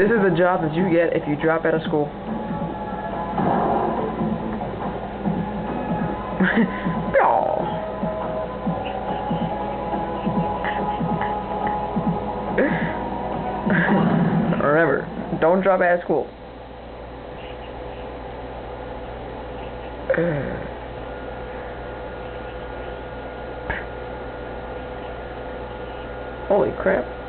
This is the job that you get if you drop out of school. Remember, don't drop out of school. Holy crap.